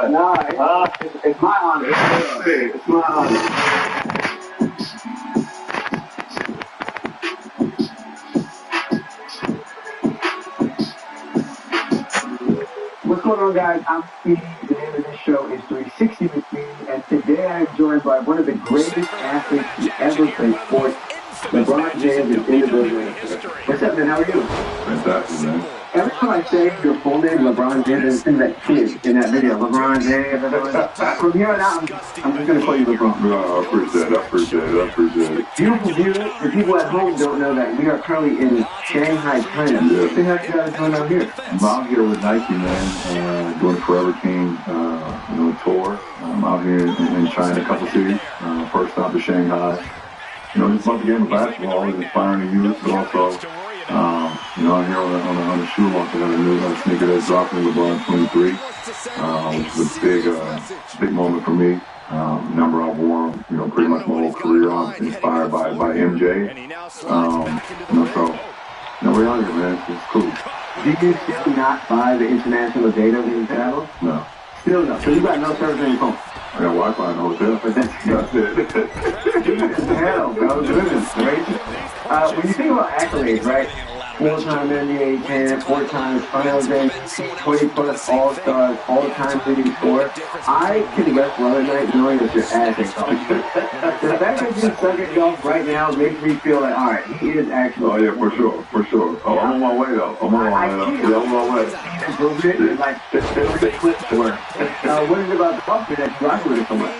No, it's my honor. It's my honor. What's going on, guys? I'm Steve. The name of this show is 360 with me, and today I'm joined by one of the greatest athletes to ever play sports. LeBron James is in the building. What's up, man? How are you? Fantastic, man. Every time I say your full name, LeBron James, and that kid in that video, LeBron James, from here on out, I'm just going to call you LeBron. No, I appreciate it. Beautiful view. The people at home don't know that we are currently in Shanghai, China. Yeah. What the heck you guys doing out here? I'm out here with Nike, man, doing the Forever King, tour. I'm out here in China, a couple cities. First stop to Shanghai. Just about the game of basketball is inspiring the youth, but also, I'm here on the shoe launch. I got a new sneaker that's dropping, LeBron 23, which is a big moment for me. Number I've worn, pretty much my whole career. I'm inspired by MJ. We're out here, man. It's cool. Did you still not buy the international data when you travel? No. Still no. So you got no service on your phone? I got Wi-Fi in the hotel. That's it. Hell, bro. Goodness gracious. When you think about accolades, right? 4-time NBA champ, 4 times finals MVP, 20+ All-Stars, all-time leading scorer. I can rest well at night knowing that your ass ain't golf. The fact that you suck at golf right now makes me feel like, all right, he is actually. Oh yeah, for sure. Oh, I'm on my way though. I'm on my way. Like the clip for it. What is it about the golf that you rock with it so much?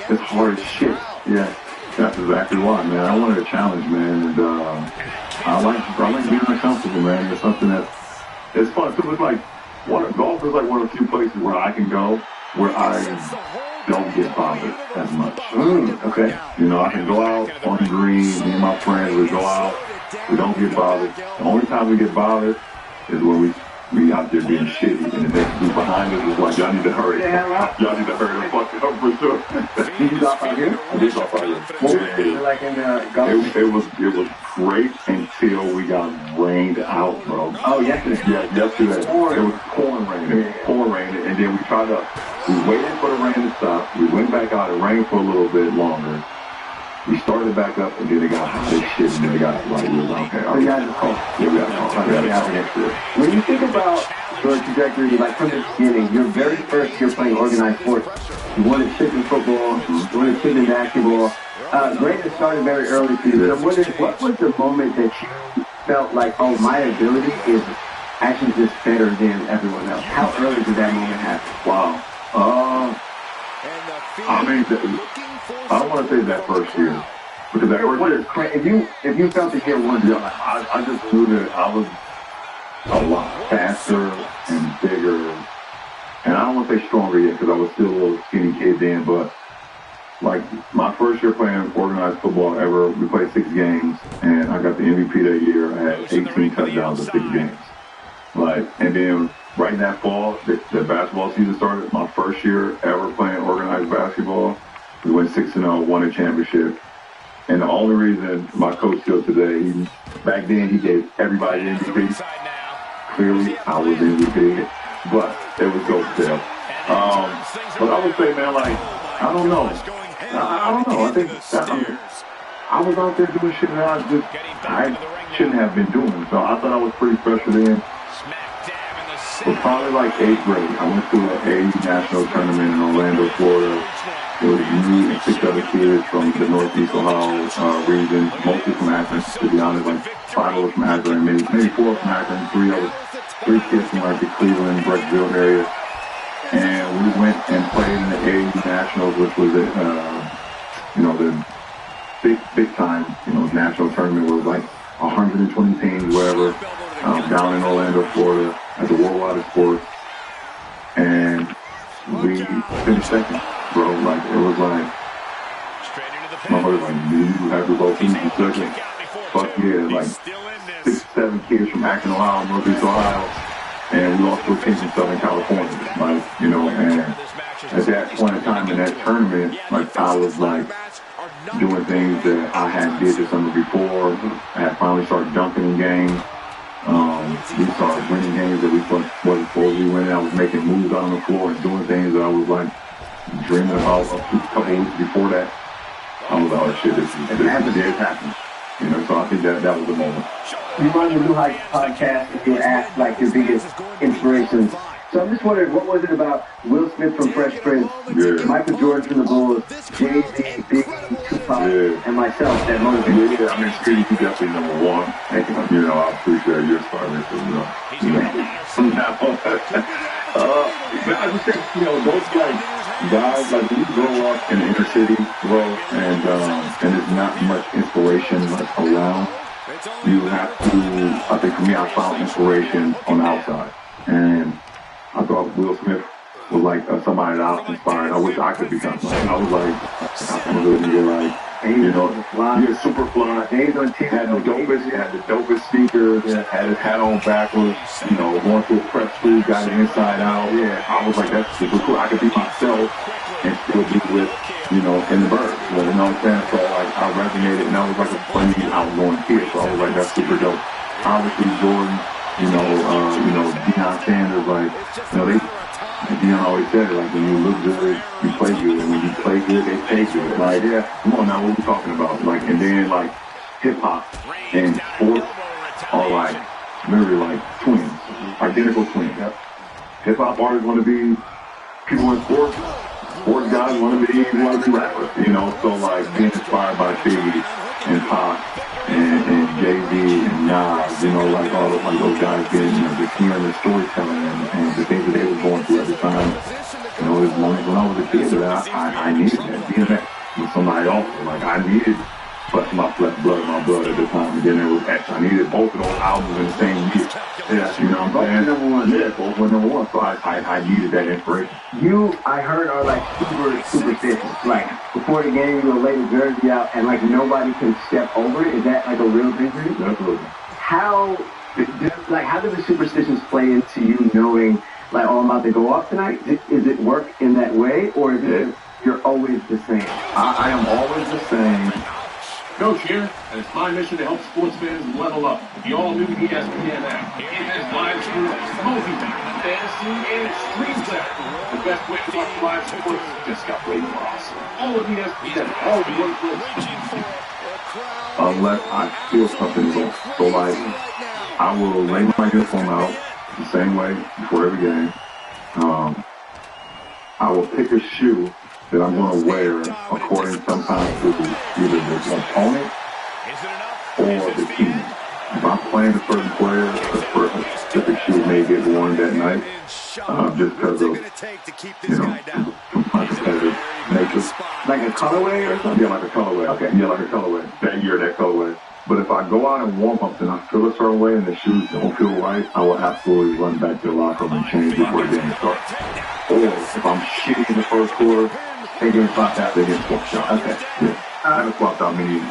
It's hard as shit. Yeah, that's exactly why, man. I wanted a challenge, man, and I like being uncomfortable, man. It's something it's fun too. It's like golf is like one of the few places where I can go where I don't get bothered as much. Okay. I can go out on the green. Me and my friends would go out. We don't get bothered. The only time we get bothered is when we out there being shitty, and the next dude behind us is like, y'all need to hurry. Y'all need to hurry and fuck it up for sure. Did you golf out here? I did golf out here. What was it like in golf? It was great until we got rained out, bro. Oh, yesterday? Yeah, yesterday. It was pouring rain, and then we waited for the rain to stop. We went back out, it rained for a little bit longer. We started back up, and then it got hot as shit, and then it got like, okay. So you guys just call. Yeah, we got to call. When you think about your trajectory, like from the beginning, your very first year playing organized sports, you won a chip in football, you won a chip in basketball. Greatness started very early for you. So I'm wondering, what was the moment that you felt like, oh, my ability is actually just better than everyone else? How early did that moment happen? Wow. I mean, I don't want to say that first year, because that first year, if you felt the year one, I just knew that I was a lot faster and bigger, and I don't want to say stronger yet, because I was still a little skinny kid then, but like my first year playing organized football ever, we played 6 games, and I got the MVP that year. I had 18 touchdowns in 6 games. And then right in that fall, the basketball season started. My first year ever playing organized basketball, we went 6-0, won a championship. And the only reason my coach still today, back then he gave everybody MVP. Clearly, I was MVP, but it was so still. But I would say, man, I don't know. I think I was out there doing shit that I shouldn't have been doing. So I thought I was pretty special then. But probably like 8th grade, I went to an A national tournament in Orlando, Florida. It was me and 6 other kids from the Northeast Ohio region, mostly from Akron, to be honest, like 5 of us from Akron, maybe 4 from Akron, 3 kids from like the Cleveland, Brecksville area. And we went and played in the A Nationals, which was the big time, national tournament where it was like 120 teams, wherever, down in Orlando, Florida, at the Worldwide of Sports. And we finished second, bro. It was like, my brother's like, you have to go finish in second. Fuck yeah, 6, 7 kids from Akron, Ohio, Northeast Ohio. And we lost to a team from Southern California, and at that point in time in that tournament, I was doing things that I hadn't did this summer before. I had finally started dunking in games. We started winning games that we wasn't supposed to be winning. I was making moves on the floor and doing things that I was like dreaming about a couple weeks before that. I was like, oh shit, this is happening. You know, so I think that was the moment. You run the New Heights podcast and you were asked like your biggest inspirations. So I'm just wondering, what was it about Will Smith from Fresh Prince, Michael Jordan from the Bulls, Jay-Z, Biggie, Tupac, and myself that motivated? Yeah, I mean, Street, you definitely number one. You know, I appreciate your inspiration. From now on. But I just think, you know, those guys, like when you grow up in the inner city, and there's not much inspiration around, you have to, I think for me, I found inspiration on the outside. And I thought Will Smith was like somebody that I was inspired. I wish I could become like. I was like, I'm a little nigga, like, you know, you're super fly. Had the dopest speakers, had his hat on backwards, you know, going through a prep school, got it inside out. Yeah, I was like, that's super cool. I could be myself and still be with, you know, in the birds. You know what I'm saying? So like, I resonated, and I was like a funny, outgoing kid. So I was like, that's super dope. Obviously, Jordan. You know, Deion Sanders, like, you know, Deion always said it, like, when you look good, you play good, and when you play good, they pay good. Like, yeah, come on now, what we talking about? Like, and then, like, hip-hop and sports are, like, literally, like, twins, identical twins. Yep. Hip-hop artists want to be people in sports guys want to be rappers, you know, so, like, being inspired by Biggie and Pac, and Jay-Z and Nas, you know, like all like those guys getting, you know, the hearing the storytelling and the things that they were going through at the time. You know, there's moments when I was a kid that I needed that. Being that with somebody else, like I needed my flesh, blood, my blood at the time. And then there was X. I needed both of those albums in the same year. Yeah, you know what I'm saying? Number one. Yeah, both were number one. So I needed that inspiration. You, I heard, are like superstitious. Like before the game, you'll lay the jersey out and like nobody can step over it. Is that like a real thing for you? Absolutely. How do the superstitions play into you knowing like, oh, I'm about to go off tonight? Is it work in that way, or is it you're always the same? I am always the same. Coach here, and it's my mission to help sports fans level up. The all-new ESPN app. It has live streams, multi-time, fantasy, and extreme tech. The best way to watch live sports just got way more awesome. All of ESPN, all in one place. Unless I feel something wrong. So, like, I will lay my uniform out the same way before every game. I will pick a shoe that I'm going to wear according sometimes to either the opponent or the team. If I'm playing a certain player, a specific shoe may get worn that night, just because of, you know, my competitive nature. Like a colorway or something? Yeah, like a colorway. Okay. Yeah, like a colorway. That year, that colorway. But if I go out and warm up and I feel a certain way and the shoes don't feel right, I will absolutely run back to the locker room and change before the game starts. Or if I'm shitty in the first quarter, they get swapped out. They get swapped out. Okay. Yeah. I haven't swapped out many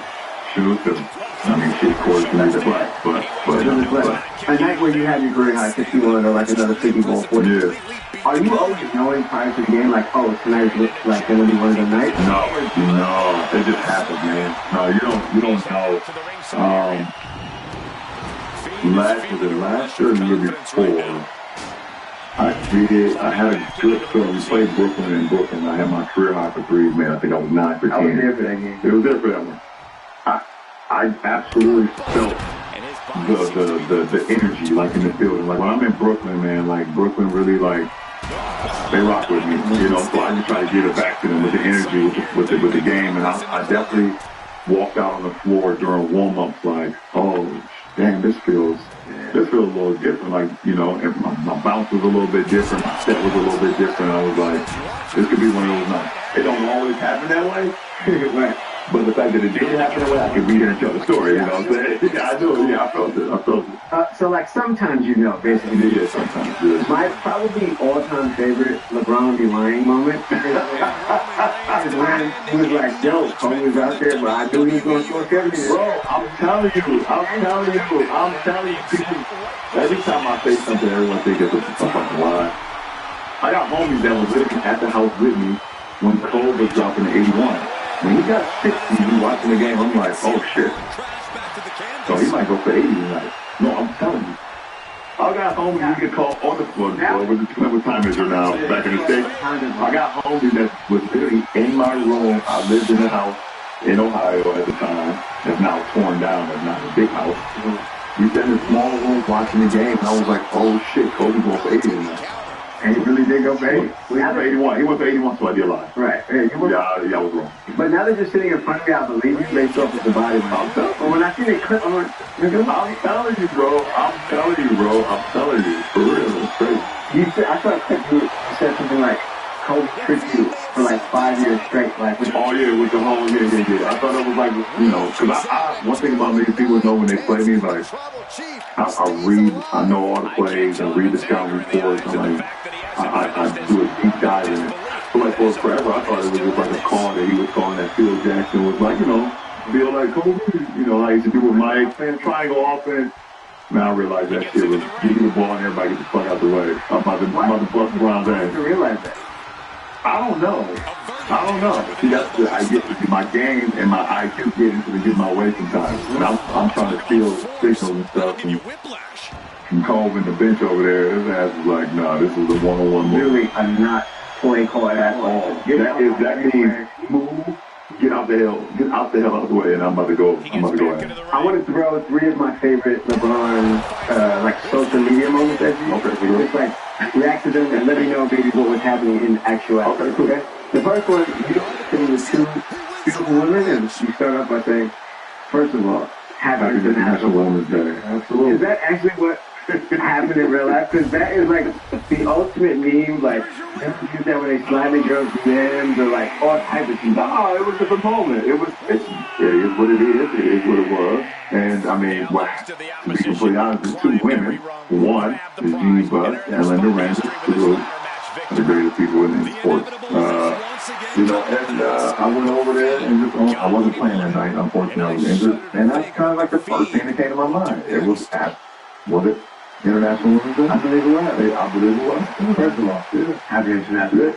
shoes because, I mean, shitty quarters can be black. But a night where you have your career high 51 or like another 50 goal for you. Yeah. Are you always knowing prior to the game, like, oh, tonight's like going to be one of the nights? No, it just happens, man. No, you don't know. Last year or the year before, I had a good film. We played Brooklyn in Brooklyn. I had my career high for threes, man. I think I was 9 for 10. I was there for that game. It was there for that one. I absolutely felt the energy, like, in the building. Like, when I'm in Brooklyn, man, like, Brooklyn really, like, they rock with me, you know, so I just try to give it back to them with the energy, with the game, and I definitely walked out on the floor during warm-ups like, oh, damn, this feels a little different, like, you know, and my bounce was a little bit different, my step was a little bit different. I was like, this could be one of those nights. It don't always happen that way, right? But the fact that it did happen that way, I could be here and tell the story, you know what I'm saying? Yeah, I do, yeah, I felt it. So, like, sometimes you know, basically. Yeah, sometimes, yeah. My probably all-time favorite LeBron be lying moment is when he was like, yo, Kobe was out there, but I knew he was going to score 70. Bro, I'm telling you, people, every time I say something, everyone thinks it's a fucking lie. I got homies that was living at the house with me when Kobe was dropping the 81. When he got 60, you watching the game, I'm like, oh shit. So he might go for 80 tonight. No, I'm telling you. I got homies you could call on the phone what time is it now back in the States. I got homies that was literally in my room. I lived in a house in Ohio at the time. That's now torn down. That's not a big house. We sat in a small room watching the game, and I was like, oh shit, Kobe going for 80 now. And he really did go for 80. He went for 81. He went for 81, so I did lie. Right. Yeah, I was wrong. But now that you're sitting in front of me, I believe you based off of the body. But when I see the clip, I'm telling you, bro. I'm telling you. For real, it's crazy. I saw a clip you said something like, Kobe tricked you for like 5 years straight. Like, with the whole, yeah. I thought it was like, because one thing about me, people know when they play me, like, I know all the plays, I read the scouting reports, and like, I do a deep dive in it. So like for forever, I thought it was just like a call that he was calling that Phil Jackson was like, feel like Kobe, like he used to do with Mike, playing triangle offense. Now I realize that shit was give me the ball and everybody get the fuck out the way. I'm about to bust Brown's ass. You realize that? I don't know. See, I get my game and my IQ getting to get my way sometimes. And I'm trying to steal signals and stuff. And Cole in the bench over there, his ass is like, nah, this is a one-on-one move. Really, I'm not play call at all. That means move, get out the hell out of the way, and I'm about to go at it. I want to throw 3 of my favorite LeBron like social media moments at you. Okay. Just like react to them and let me know maybe what was happening in actuality. Okay, cool. Okay? The first one, you're sitting with 2 beautiful women, and you start off by saying, first of all, happy International Women's Day. Absolutely. Is that actually what happened in real life? Because that is like the ultimate meme. Like, they use that when they slide the girls' DMs or like all type of shit. No, it was just a moment. It is what it is. It is what it was. And I mean, to be completely honest, there's 2 women. One is Jeannie Buss and Linda Randall, 2 of the greatest people in sports. And I went over there and I wasn't playing that night. Unfortunately, I was injured. And that's kind of like the first thing that came to my mind. It was International Women's Day? I believe it was. I believe it was. First of all, happy International.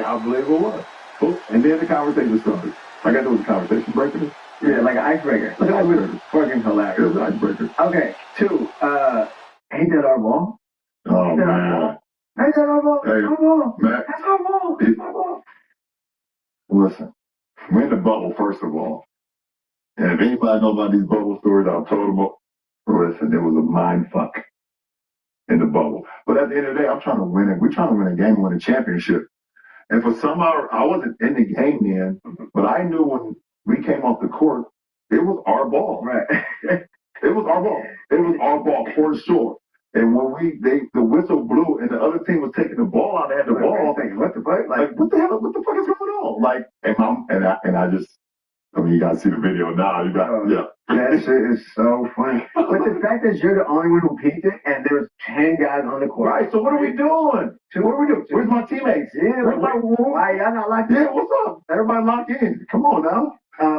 I believe it was. Cool. And then the conversation started. I got those conversation breakers. Yeah, like an icebreaker. Like an icebreaker. Fucking hilarious. It was an icebreaker. Okay, 2. Ain't that our ball? Oh, man. Ain't that our ball? Hey, our ball. man. That's our ball. That's our ball. Listen, we're in the bubble, first of all. And if anybody knows about these bubble stories, I've told them, listen, it was a mind fuck in the bubble. But at the end of the day, I'm trying to win it. We're trying to win a game, win a championship. And for somehow, I wasn't in the game then, but I knew when we came off the court, it was our ball. Right. It was our ball. It was our ball for sure. And when the whistle blew and the other team was taking the ball out, they had the ball. Thinking, what the fuck? Like, what the hell? What the fuck is going on? Like, and I just, I mean, you gotta see the video now. You got, yeah. That shit is so funny. But the fact that you're the only one who peaked it, and there's 10 guys on the court. Right. So what are we doing? What are we doing? Where's my teammates? Yeah. Why y'all not locked in? Yeah. What's up? Everybody locked in. Come on now.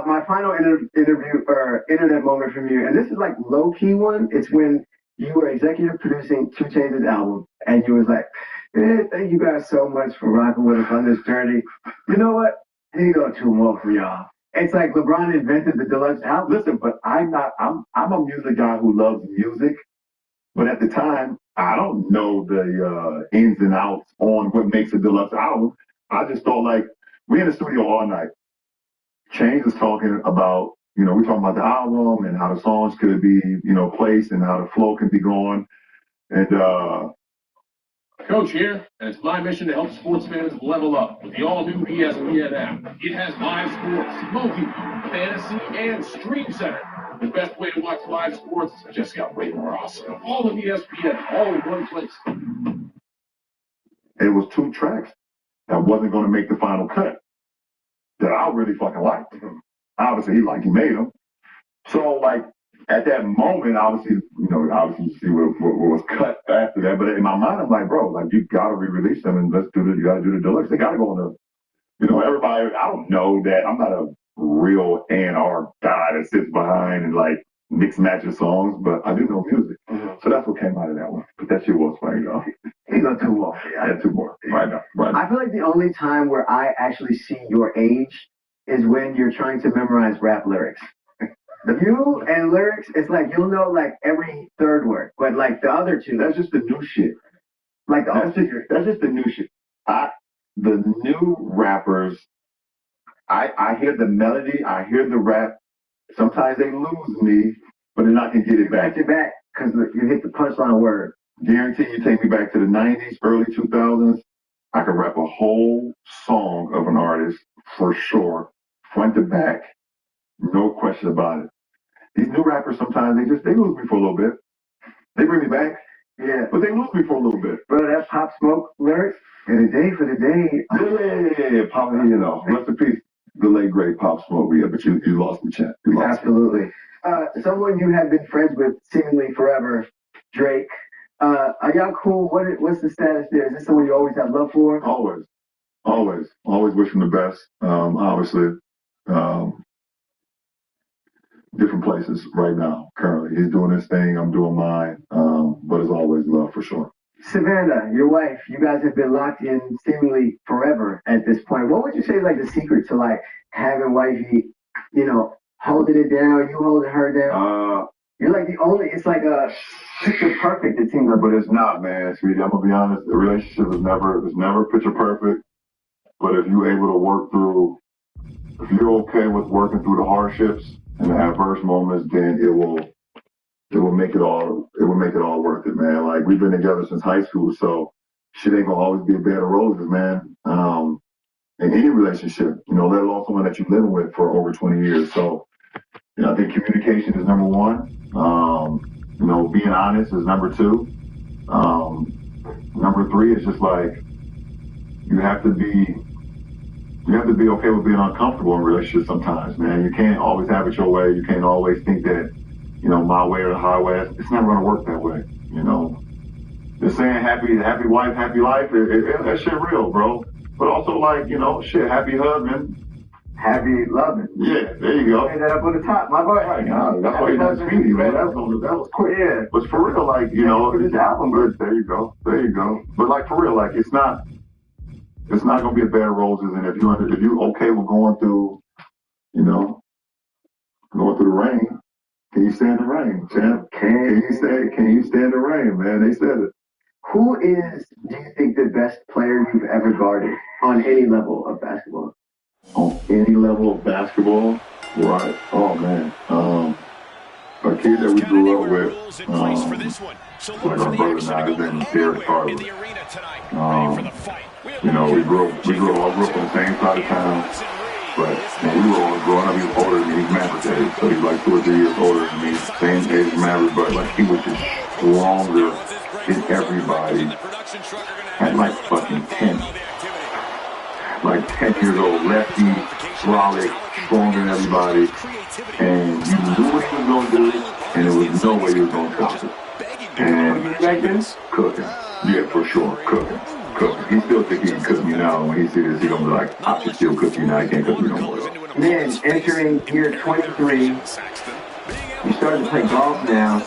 My final interview or internet moment from you, and this is like low key one. It's when you were executive producing 2 Chainz's album, and you was like, thank you guys so much for rocking with us on this journey. You know what? Here you go, 2 more for y'all. It's like LeBron invented the deluxe album. Listen, but I'm a music guy who loves music, but at the time, I don't know the ins and outs on what makes a deluxe album. I just thought like, we in the studio all night. Chainz is talking about, we're talking about the album and how the songs could be, placed and how the flow can be going. And, Coach here, and it's my mission to help sports fans level up with the all-new ESPN app. It has live sports, multi, fantasy, and stream center. The best way to watch live sports just got way more awesome. All of ESPN, all in one place. It was 2 tracks that wasn't going to make the final cut that I really fucking liked. Obviously, he made them. So, like, at that moment, obviously, you see what was cut after that. But in my mind, I'm like, bro, like, you got to re-release them and you got to do the deluxe. They got to go on everybody, I don't know that. I'm not a real A&R guy that sits behind and, like, mix matches songs, but I do know music. So that's what came out of that one. But that shit was funny, though. You got 2 more. I had 2 more. Right now. I feel like the only time where I actually see your age is when you're trying to memorize rap lyrics. You and lyrics, it's like you'll know like every third word, but like the other two, That's just the new shit. like That's just the new shit. The new rappers, I hear the melody, I hear the rap. Sometimes they lose me, but then I can get it back. Get it back because you hit the punchline word. Guarantee you take me back to the 90s, early 2000s. I can rap a whole song of an artist for sure, front to back, no question about it. These new rappers sometimes they lose me for a little bit. They bring me back, Yeah, but they lose me for a little bit. bro, that Pop Smoke lyrics for the day, Yeah, Pop, you know, rest in peace, the late great Pop Smoke. Yeah, but you lost me, champ. You lost Absolutely. Someone you have been friends with seemingly forever, Drake. Are y'all cool? What's the status there? Is this someone you always have love for? Always wish him the best. Obviously, um, different places right now. Currently, he's doing his thing. I'm doing mine. But it's always love for sure. Savannah, your wife, you guys have been locked in seemingly forever at this point. What would you say is like the secret to like having wifey, holding it down, you holding her down? You're like the only, it's like a picture perfect, it seems like. But it's not, man, sweetie. I'm gonna be honest. The relationship is never picture perfect. But if you're able to work through, if you're okay with working through the hardships and the adverse moments, then it will make it all worth it, man. Like we've been together since high school, so shit ain't gonna always be a bed of roses, man. In any relationship, let alone someone that you're living with for over 20 years. So, I think communication is number one. Being honest is number two. Number three is just like you have to be okay with being uncomfortable in relationships sometimes, man. You can't always have it your way. You can't always think that, my way or the highway. It's never going to work that way, The saying happy wife, happy life, that shit real, bro. But also like, happy husband. Happy loving. Yeah, there you go. Made that up on the top, my boy. Right, that's why you didn't speedy, man. That was quick. Yeah. But for real, like, for this album, but there you go. But like for real, like it's not gonna be a bed of roses. And if you okay with going through the rain, can you stand the rain, champ? Can you stand the rain, man? They said it. Who is, do you think, the best player you've ever guarded on any level of basketball? On any level of basketball, right? Oh man, a kid that we grew up with, like our brother and I, his name is Derek Carter. We grew up on the same side of town, but when we were all growing up, he was older than me. He's Maverick age, so he's like 2 or 3 years older than me. Same age as Maverick, but like he was just stronger than everybody at like fucking 10. Like 10 years old, lefty, brolic, stronger than everybody, and you knew what he was going to do, and there was no way he was going to stop it. And back then? Cooking. Yeah, for sure. Cooking. He still think he can cook me now. When he sees this, he's going to be like, I can still cook you now. I can't cook you no more. Man, entering year 23, you started to play golf now.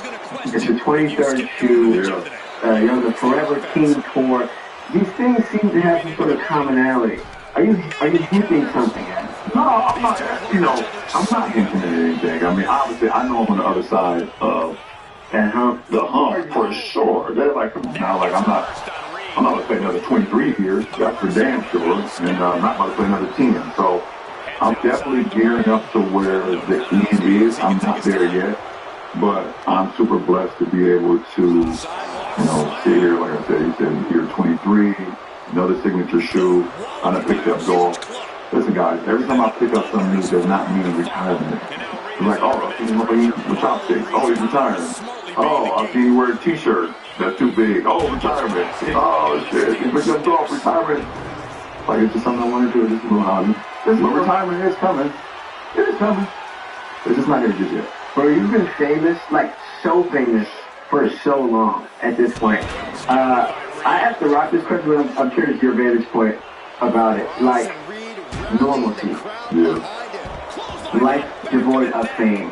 It's your 23rd shoe. Yeah. You're on the Forever King Tour. These things seem to have some sort of commonality. Are you hinting something at it? No, I'm not. I'm not hinting at anything. I mean, obviously, I know I'm on the other side of That hump. the hump for sure. They're like, come on now, like I'm not gonna play another 23 years. That's for damn sure, and I'm not gonna play another 10. So I'm definitely gearing up to where the end is. I'm not there yet, but I'm super blessed to be able to, sit here. Like I said, you said year 23. Another signature shoe. I done picked up golf. Listen, guys, every time I pick up something new does not mean retirement. It's like, oh, I see him with chopsticks. Oh, he's retiring. Oh, I see you wear a t-shirt. That's too big. Oh, retirement. Oh, shit. He's picked up golf. Retirement. Like, it's just something I want to do. This is a little hobby. But retirement is coming. It is coming. It's just not here just yet. Bro, you've been famous, like so famous, for so long at this point. I asked The Rock this question, but I'm curious your vantage point about it. Like, normalcy. Yeah. Life devoid of fame.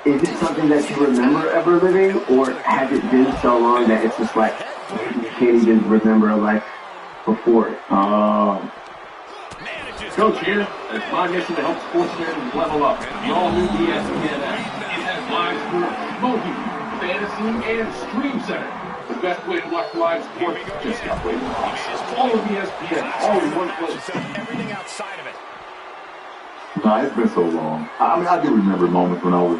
Is it something that you remember ever living, or has it been so long that it's just like, you can't even remember a life before it? Coach here, and it's my mission to help sports fans level up. The all-new ESPN app. Sports, Smoky, Fantasy, and Stream Center. The best way to watch live sports just got way more. All of ESPN, all in one place. Everything outside of it. Nah, it's been so long. I mean, I do remember moments when I was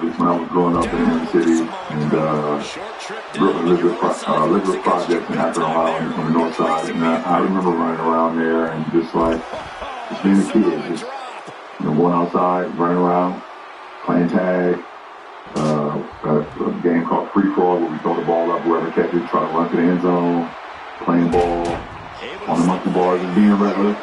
growing up in the inner city and grew up in Elizabeth Project in Akron, Ohio, on the north side. And I remember running around there and just like being a kid, just going outside, running around, playing tag. A game called free for all where we throw the ball up, whoever catches it, try to run to the end zone, playing ball on the monkey bars and being regular.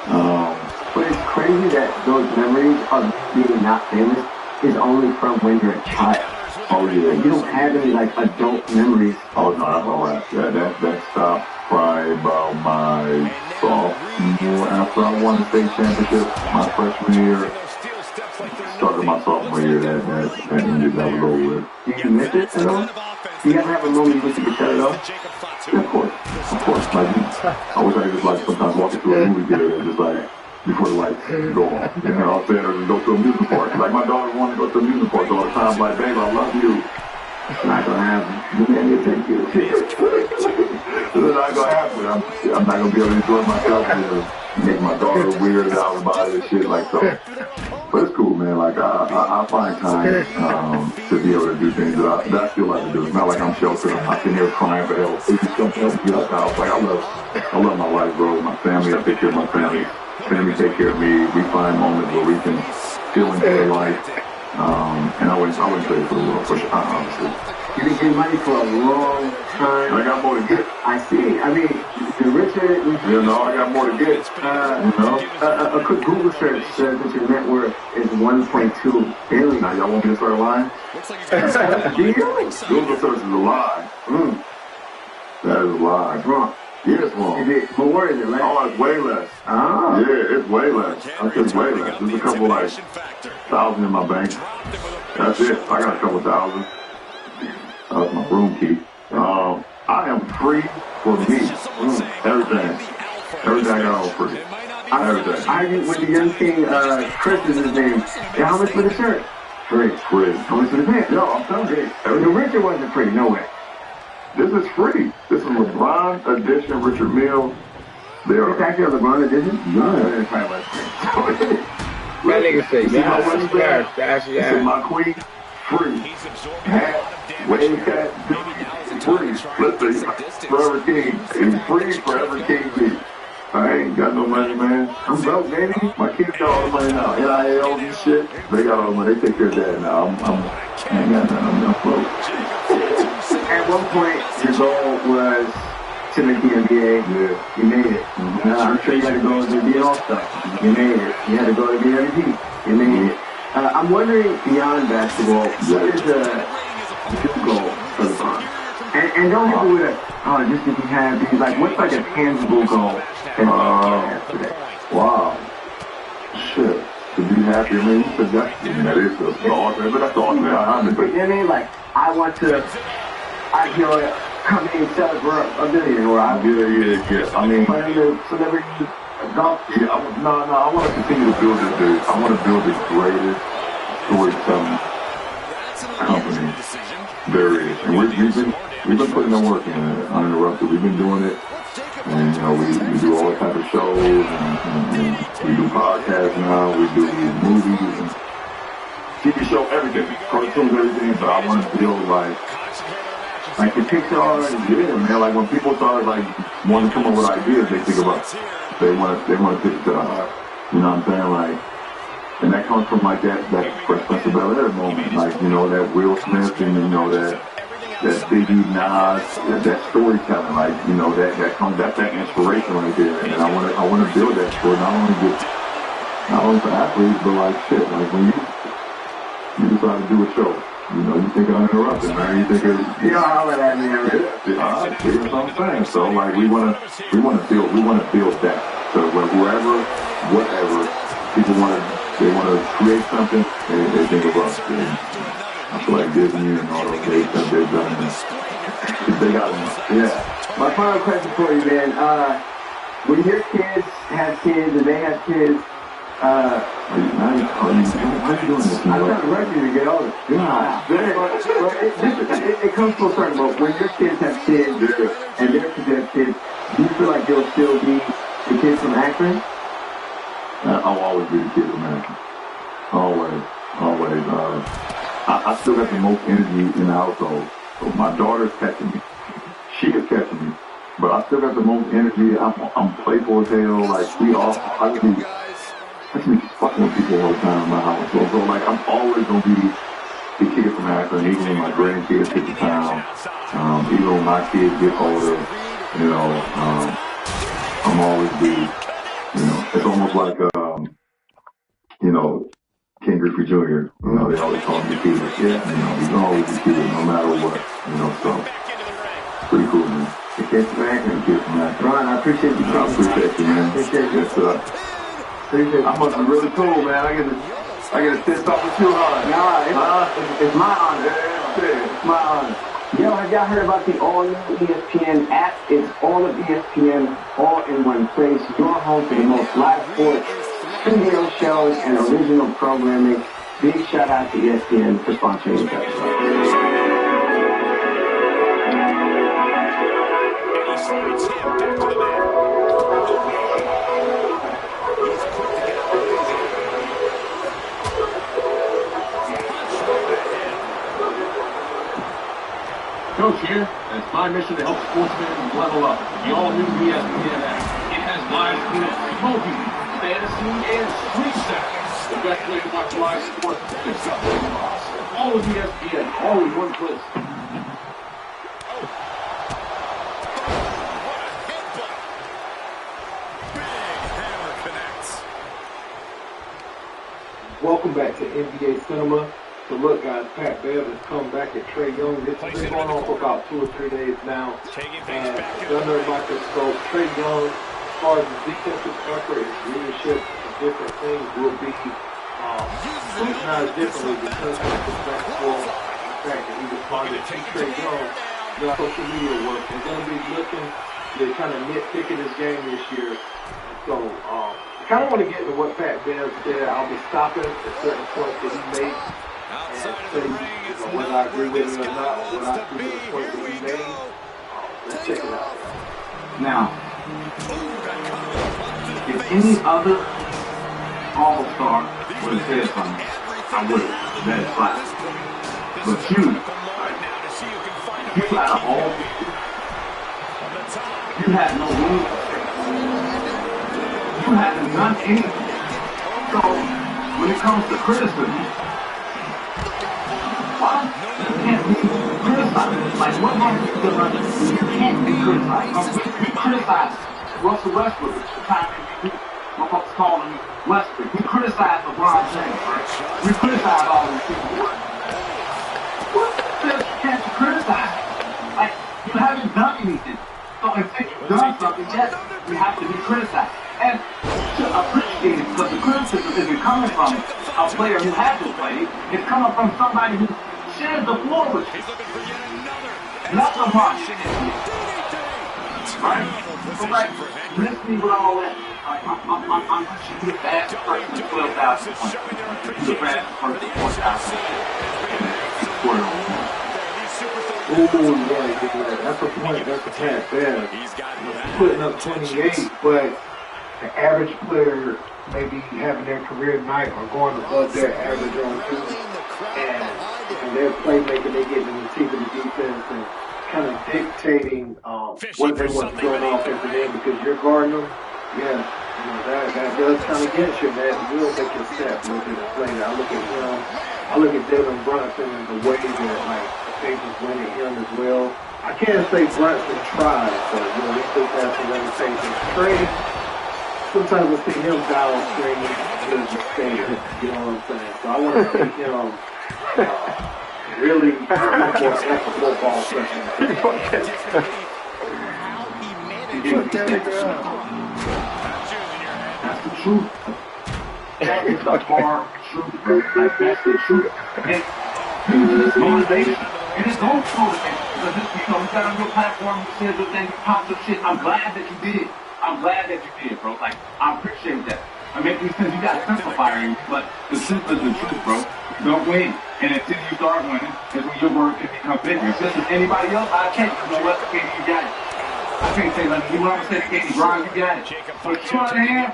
But it's crazy that those memories of being not famous is only from when you're a child. Oh yeah. You don't have any like adult memories. Oh no, that's all right. That stopped probably about my sophomore after I won the state championship my freshman year. Started my sophomore year, that ended, that was over with. Do you miss it at all? Do you ever have a moment you wish you could shut it off? Yeah, of course. Like, I wish I could just like sometimes walk into a movie theater and just like, before the lights go off. And then I'll stand there and go to a amusement park. Like my daughter wanted to go to amusement parks all the time. Like, babe, I love you. It's not gonna happen. Thank you. It's not gonna happen. I'm not gonna be able to enjoy myself and make my daughter weirded out about this shit like so. But it's cool, man. Like I find time to be able to do things that I still like to do. It's not like I'm sheltered. I'm not sitting here crying for help. It's just something else to get out the house. Like I love my life, bro. My family. I take care of my family. Family take care of me. We find moments where we can still enjoy life. And I wouldn't trade for the world, for sure, honestly. You've been getting money for a long time. I got more to get. I see. I mean, the richer... You know, I got more to get. A quick Google search says that your net worth is $1.2 billion. Now, y'all want me to start lying? Do you? Google search is a lie. That is a lie. It's wrong. Yeah, it's wrong. Is it, but where is it, right? Oh, it's way less. Ah. Yeah, it's way less. It's way less. There's a couple, like, thousand in my bank. That's it. I got a couple thousand. That's my room key. I am free for me. Everything. Everything I got all free. Everything. I with the young king, Chris is his name. Yeah, how much for the shirt? Free. Free. How much for the pants? Yo, I'm telling you. The richer wasn't free, no way. This is free. This is LeBron edition Richard Mille. It's actually a LeBron edition? Yeah. It's probably less free. That nigga say, Yeah, yeah. my queen, free. Hat, wave hat, free. Listen, Forever King. It's free, Forever King me. I ain't got no money, man. I'm broke, baby. My kids got all the money now. NIL and shit. They got all the money. They take care of that now. I ain't got nothing. I'm broke. At one point, your goal was to make the NBA. Yeah. You made it. I'm sure you had to go to be an all-star. You made it. You had to go to be MVP. You made it. I'm wondering, beyond basketball, what is the new goal for LeBron? And don't hit me with a, just to be happy. Like, what's like a tangible goal that you have today? Wow. Shit. To be happy, I mean, you said that is the ultimate, but that's the ultimate. You know what I mean? Like, I want to, come in and sell it for $1 billion, or I Yeah. I mean, find a celebrity golf. yeah, I want to continue to build this. I want to build the greatest storytelling company there is. And we've been putting the work in uninterrupted. We've been doing it. And, you know, we do all types of shows, and we do podcasts now, we do movies, and TV show, everything, cartoons, everything, but I want to build, like the Pixar, yeah, man, like when people start, like, want to come up with ideas, they think about, they want to pitch it to the heart, you know what I'm saying, like, and that comes from, like, that Fresh Prince of Bel-Air moment, like, you know, that Will Smith, and, you know, that Biggie, Nas, that storytelling, like, you know, that's that inspiration right there. And I want to build that for not only for athletes, but like shit, like when you decide to do a show, you know, you think of uninterrupted, man. You think of I'll let that man. that's what I'm saying. So like we want to build that. So when whatever people they want to create something, they think of us. I feel like Disney and all those things that they've done. They got them. Yeah. My final question for you, man. When your kids have kids and they have kids, Why are you doing this? I'm trying to rush you to get older. Yeah. But it comes to a certain point. When your kids have kids and their kids have kids, do you feel like you'll still be the kid from Akron? I'll always be the kid from Akron. Always. I still got the most energy in the household. So my daughter's catching me. She is catching me. But I still got the most energy. I'm playful as hell. Like, I just be fucking with people all the time in my house. So like, I'm always going to be the kid from Akron, even when my grandkids hit the town, even when my kids get older, you know, I'm always be, you know, it's almost like, you know, King Griffey Jr., you know, they always call me the kid. Yeah, you know, he's always the kid, no matter what, you know, so pretty cool, man. The kid from Akron, kid from Akron. Ron, I appreciate you. I appreciate you, man. Appreciate you. Yes, I must be really cool, man. I get to sit talk with you, huh? Nah, it's my honor. Yeah, it's my honor. Yo, have y'all heard about the all-new ESPN app? It's all of ESPN, all in one place. Your home for the most live sports, studio shows, and original programming. Big shout out to ESPN for sponsoring this episode. Coach here, and it's my mission to help sports fans level up. The all-new ESPN app. It has live sports, smoking, fantasy, and street stats. The best way to watch live sports is all of ESPN, all in one place. Welcome back to NBA Cinema. So look, guys, Pat Bev has come back at Trae Young. This has been going on for about 2 or 3 days now. And under a microscope, Trae Young, as far as his defensive effort, his leadership, and different things will be scrutinized differently because of the fact that he responded to Trae Young on social media work. They're going to be looking to kind of nitpick at his game this year. So I kind of want to get into what Pat Bev said. I'll be stopping at certain points that he made. And say, whether I agree with it or not, or what I agree with the point that he made. Let's check it out. Now, if any other all-star would have said something, I would have. That is fine. But you out of all people, you had no room to say. You haven't done anything. So, when it comes to criticism, you can't be criticized. Like, what happened to the runner? You can't be criticized. We criticized Russell Westbrook, which the time my folks call him Westbrook. We criticized LeBron James, right? We criticized all these people. What can't you criticize? Like, you haven't done anything. So if you've done something, yes, you have to be criticized. And to appreciate it, because the criticism isn't coming from a player who hasn't played. It's coming from somebody who shares the floor with you. Not LeBron. Right? So, like, miss me with all that. I'm pushing you the fastest person to 12,000 points. The fastest person to 4,000. Ooh, yeah. That's a point. That's a Pat Bev. Putting up 28, but the average player maybe having their career night or going above their average on two. And their playmaking, they get in the teeth of the defense and kind of dictating what they want to do on offensive end because you're guarding them. Yeah, that does kind of get you, man. It will make you step a little bit of play. I look at him. I look at Devin Brunson and the way that like the Pacers win at him as well. I can't say Brunson tried, but they still have some limitations. Trae, sometimes I see him downstream as a skater. You know what I'm saying? So I want to see him really more ethical ball session. That's the truth. That is the hard truth, bro. Like, that's the truth. And it's motivation. And it's no motivation. Because, you got on your platform, you said your thing, you popped your shit. I'm glad that you did it. I'm glad that you did, bro. Like, I appreciate that. I make these sense. You got simplifying, but the truth is the truth, bro. Don't win. And until you start winning, is when your word can become bigger. If this is anybody else, I can't. You know what? KD, you got it. I can't say nothing. You want to say KD, Brian, you got it. But you on the hand?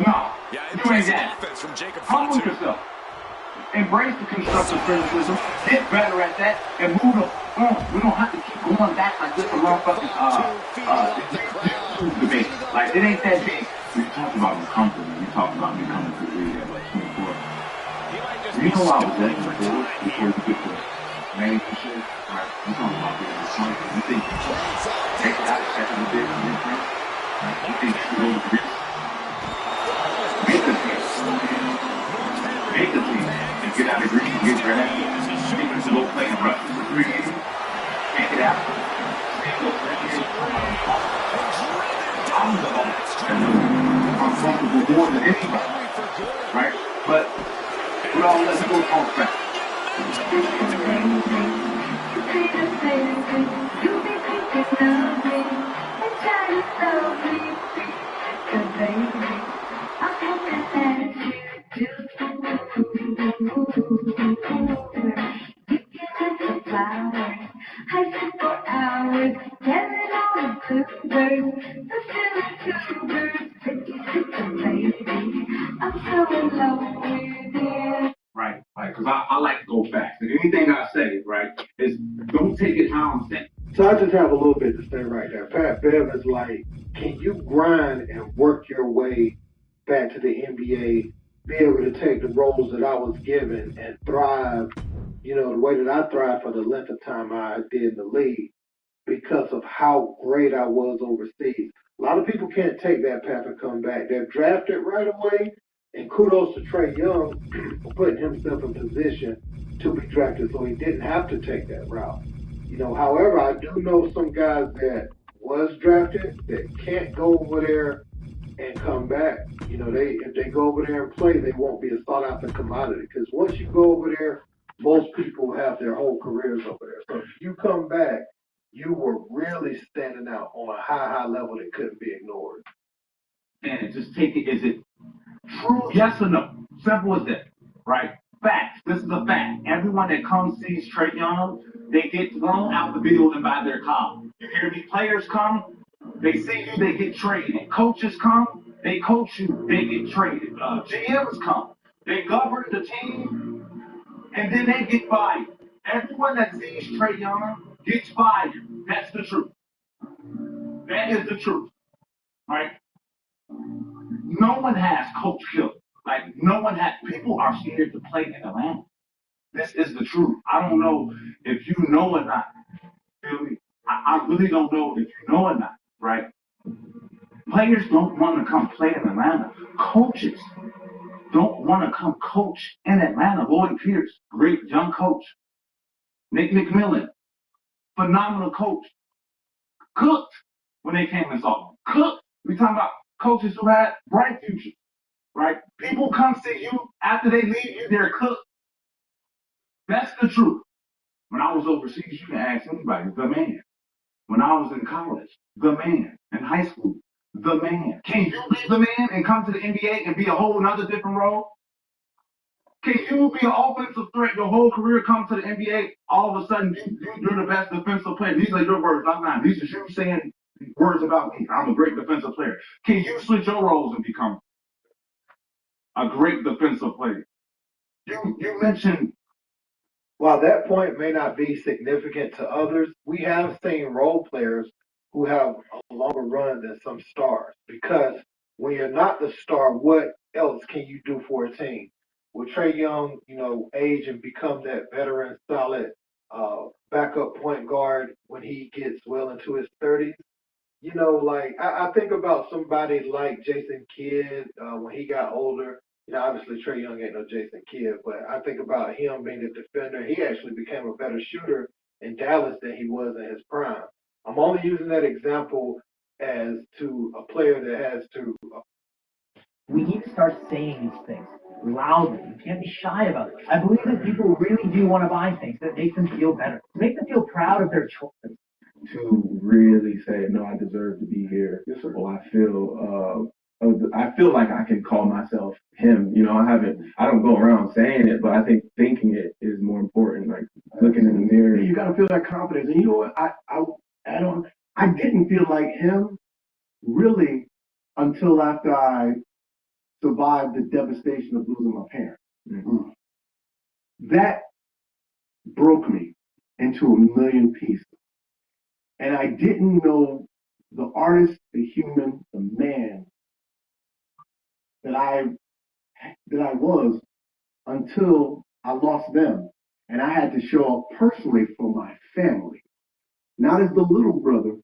No. You ain't got it. Humble yourself. Embrace the constructive criticism. Get better at that and move on. We don't have to keep going back like this a motherfucking debate. Like, it ain't that big. We talk about comfort. We talk about me coming to the league at like 24. You know I was at before you get to manage the shit, right? We talking about being responsible. You think take it out after the big and then print? Right? You think you should go to this? Make the team. Make the team. And get out of green and get rid of it. You can go play and rush for 3 games. Take it out. I'm the one. I'm comfortable more than anybody. Right? But we all let's go talk back. Right, because I like to go fast. And anything I say, right, is don't take it how I'm saying. So I just have a little bit to say right there. Pat Bev is like, can you grind and work your way back to the NBA, be able to take the roles that I was given and thrive, you know, the way that I thrived for the length of time I did in the league because of how great I was overseas. A lot of people can't take that path and come back. They're drafted right away, and kudos to Trey Young for putting himself in position to be drafted so he didn't have to take that route. You know, however, I do know some guys that was drafted that can't go over there and come back. You know, if they go over there and play, they won't be a sought after commodity. Because once you go over there, most people have their whole careers over there. So if you come back, you were really standing out on a high level that couldn't be ignored. And just take it, is it true? Yes or no? Simple as that, right? Facts. This is a fact. Everyone that comes sees Trey Young, they get thrown out the building by their call. You hear me? Players come, they see you, they get traded. Coaches come, they coach you, they get traded. GMs come, they govern the team, and then they get fired. Everyone that sees Trey Young gets fired. That's the truth. That is the truth, right? No one has coach killed. Like, no one has. People are scared to play in Atlanta. This is the truth. I don't know if you know or not. Feel me? I really don't know if you know or not, right? Players don't want to come play in Atlanta. Coaches don't want to come coach in Atlanta. Lloyd Pierce, great young coach. Nick McMillan, phenomenal coach. Cooked when they came and saw him. Cooked. We talking about coaches who had bright futures, right? People come see you after they leave you, they're cooked. That's the truth. When I was overseas, you can ask anybody, the man. When I was in college, the man. In high school, the man. Can you be the man and come to the NBA and be a whole nother different role? Can you be an offensive threat your whole career, come to the NBA, all of a sudden you're the best defensive player? These are your words, not mine. These are you saying words about me. I'm a great defensive player. Can you switch your roles and become a great defensive player? You mentioned, while that point may not be significant to others, we have seen role players who have a longer run than some stars because when you're not the star, what else can you do for a team? Will Trey Young, you know, age and become that veteran, solid backup point guard when he gets well into his 30s? You know, like I think about somebody like Jason Kidd when he got older. You know, obviously Trey Young ain't no Jason Kidd, but I think about him being a defender. He actually became a better shooter in Dallas than he was in his prime. I'm only using that example as to a player that has to. We need to start saying these things loudly. You can't be shy about it. I believe that people really do want to buy things that make them feel better, make them feel proud of their choices. To really say, no, I deserve to be here. Yes, sir. Or I feel I feel like I can call myself him. You know, I don't go around saying it, but I think thinking it is more important. Like looking in the mirror. You got to feel that confidence. And you know what? I didn't feel like him really until after I survived the devastation of losing my parents. Mm-hmm. That broke me into a million pieces. And I didn't know the artist, the human, the man that I was until I lost them. And I had to show up personally for my family. Not as the little brother,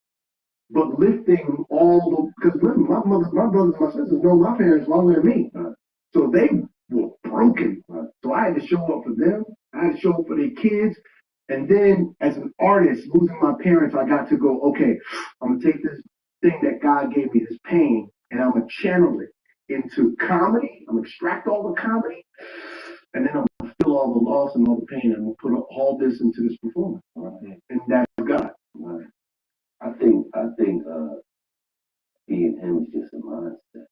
but lifting all the, because remember, my brothers and my sisters know my parents longer than me. So they were broken. So I had to show up for them. I had to show up for their kids. And then as an artist, losing my parents, I got to go, okay, I'm going to take this thing that God gave me, this pain, and I'm going to channel it into comedy. I'm going to extract all the comedy. And then I'm going to feel all the loss and all the pain. And I'm going to put all this into this performance. Right. And that's God. Right. I think being him is just a mindset.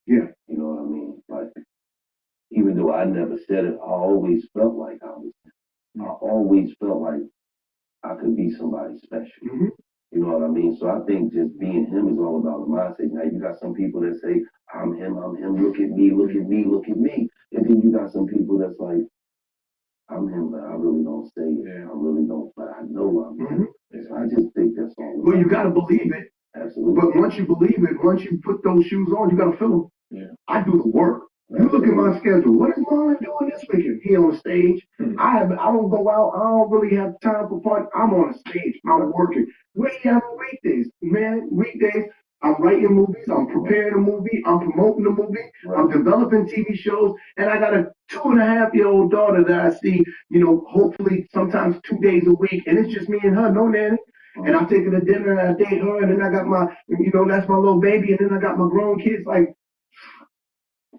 Yeah. You know what I mean? Like, even though I never said it, I always felt like I was him. I always felt like I could be somebody special. Mm-hmm. You know what I mean? So I think just being him is all about the mindset. Now, you got some people that say, I'm him, look at me, look at me, look at me. And then you got some people that's like, I'm him, but I really don't say it. Yeah. I really don't, but I know I'm him. Mm-hmm. So I just think that's all. Well, you got to believe it. Absolutely. But once you believe it, once you put those shoes on, you got to feel them. Yeah. I do the work. You look at my schedule. What is Marlon doing this weekend? He on stage. Mm-hmm. I don't go out. I don't really have time for fun. I'm on a stage. I'm working. What do you have on weekdays? Man, weekdays, I'm writing movies. I'm preparing a movie. I'm promoting a movie. Right. I'm developing TV shows. And I got a 2.5-year-old daughter that I see, hopefully sometimes 2 days a week. And it's just me and her, no nanny. Mm-hmm. And I take her to dinner and I date her. And then I got my, that's my little baby. And then I got my grown kids. Like,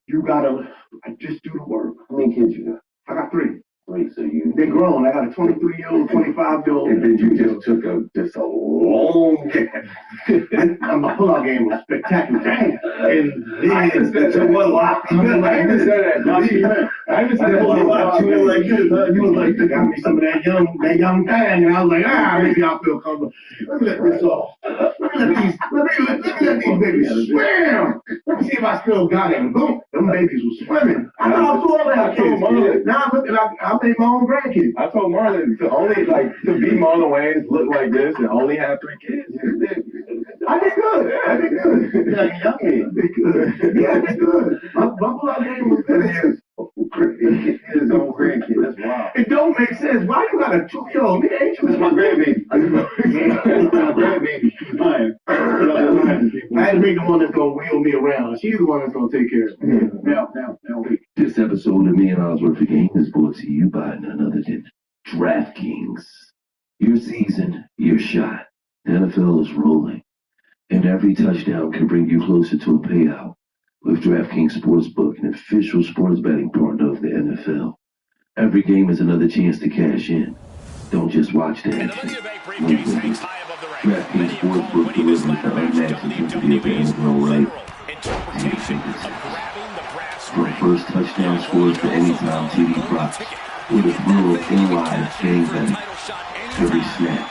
I just do the work. How many kids you got? I got 3. 3, so they're grown. I got a 23-year-old, 25-year-old. And then you just took a long gap. My pull-out game was spectacular. And then I even said that. I even said that. I even said that. You were like this. You were like, got me some of that young thing, and I was like, maybe I'll feel comfortable. Let me let this off. Let me let these babies swim. Let me see if I still got it. And boom, them babies were swimming. I thought I was all that kids. Now I'm looking like I made my own grandkids. I told Marlon to be Marlon Wayans, look like this, and only have 3 kids. I did good. You're like a young man. Did good. Yeah, I did good. My pull-out game was good. His own grandkid. That's wild. It don't make sense. Why you got a 2-year-old? Nigga, ain't you? That's my grandbaby. My grandbaby. I had to make the one that's gonna wheel me around. She's the one that's gonna take care of me. Now, wait. This episode of Me and Oswald the Game is brought to you by none other than DraftKings. Your season, your shot. The NFL is rolling, and every touchdown can bring you closer to a payout. With DraftKings Sportsbook, an official sports betting partner of the NFL. Every game is another chance to cash in. Don't just watch the action. DraftKings Sportsbook delivers the unmatched intensity of the NFL right to your fingertips. From first touchdown scores to anytime TV props, with a thrill in live game betting. Every snap,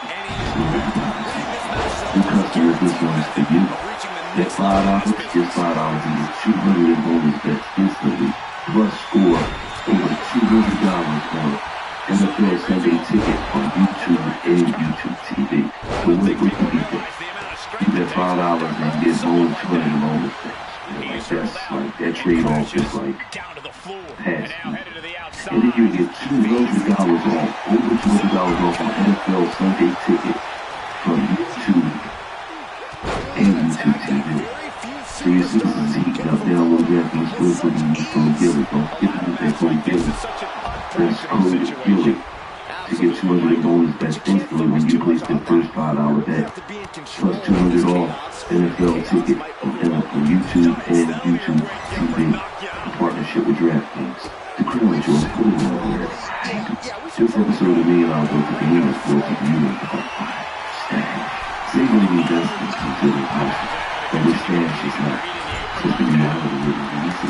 new customers, this one's for you. Bet $5, get $5 and get $200 in bonus bets instantly. Plus score over $200 on NFL Sunday Ticket on YouTube and YouTube TV. So what could be that? You bet $5 and get bonus $200 in bonus bets. That trade-off is like pass. And then you get $200 off, over $200 off on NFL Sunday Ticket from YouTube and YouTube TV. So your season's heating up. Download DraftKings Sportsbook and use code GILLY. Don't forget to use that code GILLY. That's code GILLY to get $200 in bonus bets instantly when you place the first $5 bet. Plus $200 off NFL Ticket on YouTube and YouTube TV. In partnership with DraftKings. The crew enjoys putting on here. This episode of Me and Oswald the Game is brought to you by Stash. Save any investments until they post it. But with Stash is not. It's the reality of it. Listen,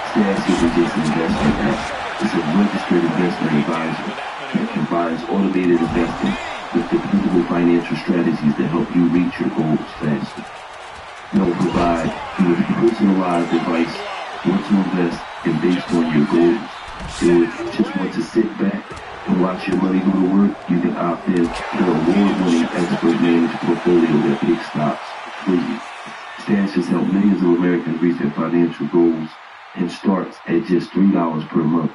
Stash isn't just an investment app. It's a registered investment advisor that combines automated investing with dependable financial strategies to help you reach your goals faster. They'll provide you with personalized advice, what to invest, and based on your goals. So if you just want to sit back and watch your money go to work, you can opt in to the award-winning expert managed portfolio that picks stocks for you. Stash has helped millions of Americans reach their financial goals and starts at just $3 per month.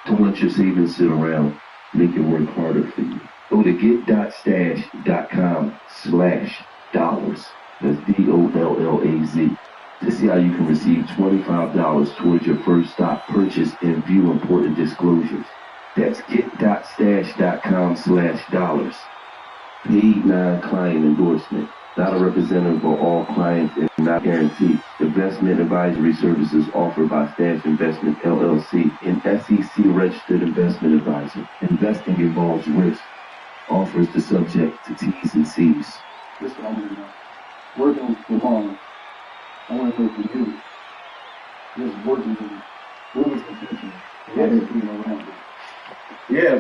Don't let your savings sit around. Make it work harder for you. Go to get.stash.com/dollars. That's DOLLAZ. To see how you can receive $25 towards your first stock purchase and view important disclosures. That's get.stash.com/dollars. Paid non-client endorsement. Not a representative for all clients and not guaranteed. Investment advisory services offered by Stash Investment LLC, an SEC registered investment advisor. Investing involves risk. Offers the subject to T's and C's. This is what I'm doing. Working from home. I want to know from you. Just working with what was the future? Yeah.